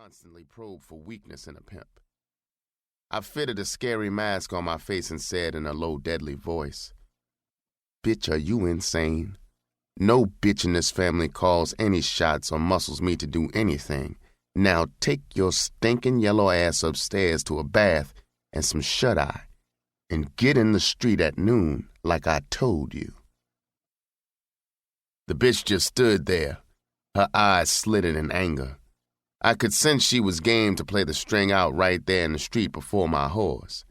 constantly probe for weakness in a pimp. I fitted a scary mask on my face and said in a low, deadly voice, "Bitch, are you insane? No bitch in this family calls any shots or muscles me to do anything. Now take your stinking yellow ass upstairs to a bath and some shut-eye and get in the street at noon like I told you." The bitch just stood there, her eyes slitted in anger. I could sense she was game to play the string out right there in the street before my horse.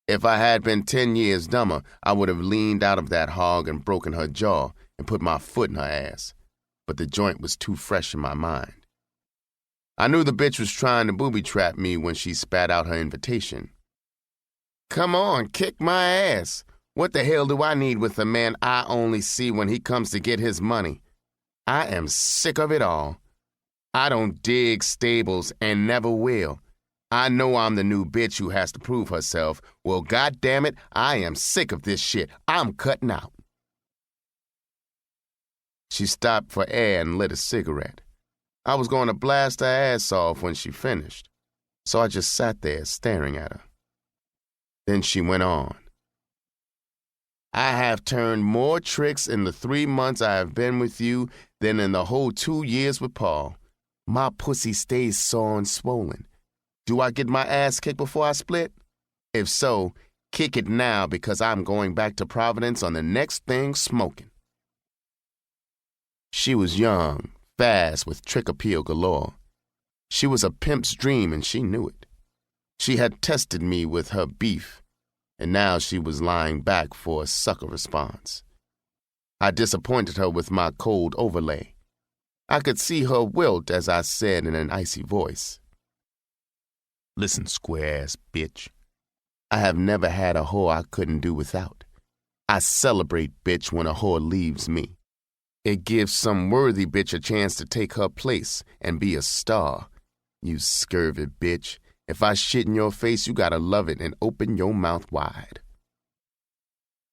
If I had been 10 years dumber, I would have leaned out of that hog and broken her jaw and put my foot in her ass, but the joint was too fresh in my mind. I knew the bitch was trying to booby-trap me when she spat out her invitation. "Come on, kick my ass. What the hell do I need with a man I only see when he comes to get his money? I am sick of it all. I don't dig stables and never will. I know I'm the new bitch who has to prove herself. Well, goddammit, I am sick of this shit. I'm cutting out." She stopped for air and lit a cigarette. I was going to blast her ass off when she finished, so I just sat there staring at her. Then she went on. "I have turned more tricks in the 3 months I have been with you than in the whole 2 years with Paul. My pussy stays sore and swollen. Do I get my ass kicked before I split? If so, kick it now because I'm going back to Providence on the next thing smoking." She was young, fast, with trick appeal galore. She was a pimp's dream and she knew it. She had tested me with her beef, and now she was lying back for a sucker response. I disappointed her with my cold overlay. I could see her wilt as I said in an icy voice, "Listen, square-ass bitch. I have never had a whore I couldn't do without. I celebrate, bitch, when a whore leaves me. It gives some worthy bitch a chance to take her place and be a star. You scurvy bitch. If I shit in your face, you gotta love it and open your mouth wide."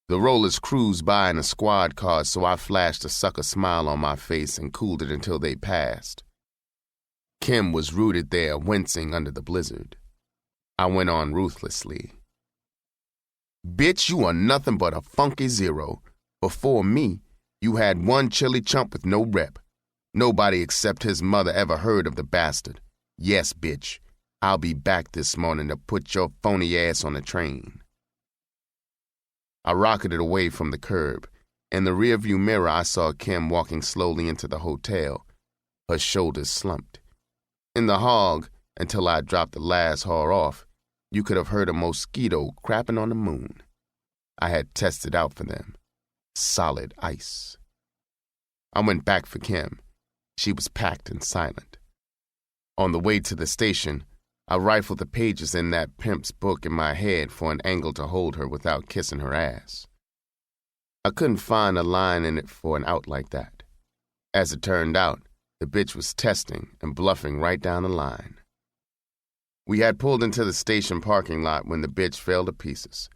The rollers cruised by in a squad car, so I flashed a sucker smile on my face and cooled it until they passed. Kim was rooted there, wincing under the blizzard. I went on ruthlessly. "Bitch, you are nothing but a funky zero. Before me, you had one chilly chump with no rep. Nobody except his mother ever heard of the bastard. Yes, bitch, I'll be back this morning to put your phony ass on the train." I rocketed away from the curb. In the rearview mirror, I saw Kim walking slowly into the hotel, her shoulders slumped. In the hog, until I dropped the last haul off, you could have heard a mosquito crapping on the moon. I had tested out for them. Solid ice. I went back for Kim. She was packed and silent. On the way to the station, I rifled the pages in that pimp's book in my head for an angle to hold her without kissing her ass. I couldn't find a line in it for an out like that. As it turned out, the bitch was testing and bluffing right down the line. We had pulled into the station parking lot when the bitch fell to pieces.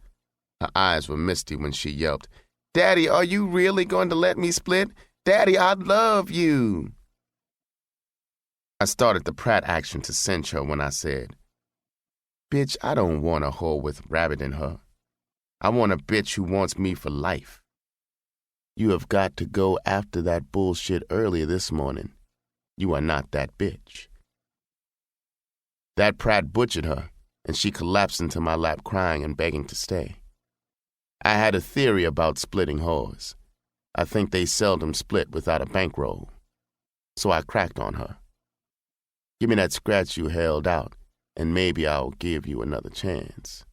Her eyes were misty when she yelped, "Daddy, are you really going to let me split? Daddy, I love you." I started the Pratt action to cinch her when I said, "Bitch, I don't want a whore with rabbit in her. I want a bitch who wants me for life. You have got to go after that bullshit earlier this morning. You are not that bitch." That Pratt butchered her, and she collapsed into my lap crying and begging to stay. I had a theory about splitting whores. I think they seldom split without a bankroll. So I cracked on her. "Give me that scratch you held out, and maybe I'll give you another chance."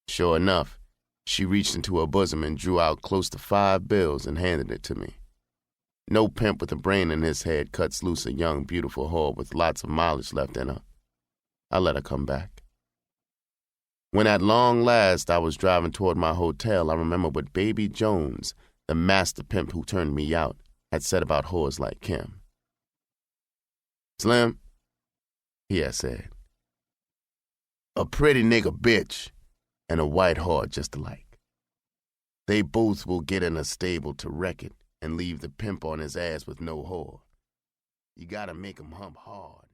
Sure enough, she reached into her bosom and drew out close to 5 bills and handed it to me. No pimp with a brain in his head cuts loose a young, beautiful whore with lots of mileage left in her. I let her come back. When at long last I was driving toward my hotel, I remembered what Baby Jones, the master pimp who turned me out, had said about whores like Kim. "Slim," he had said, "a pretty nigga bitch and a white whore just alike. They both will get in a stable to wreck it and leave the pimp on his ass with no whore. You gotta make 'em hump hard."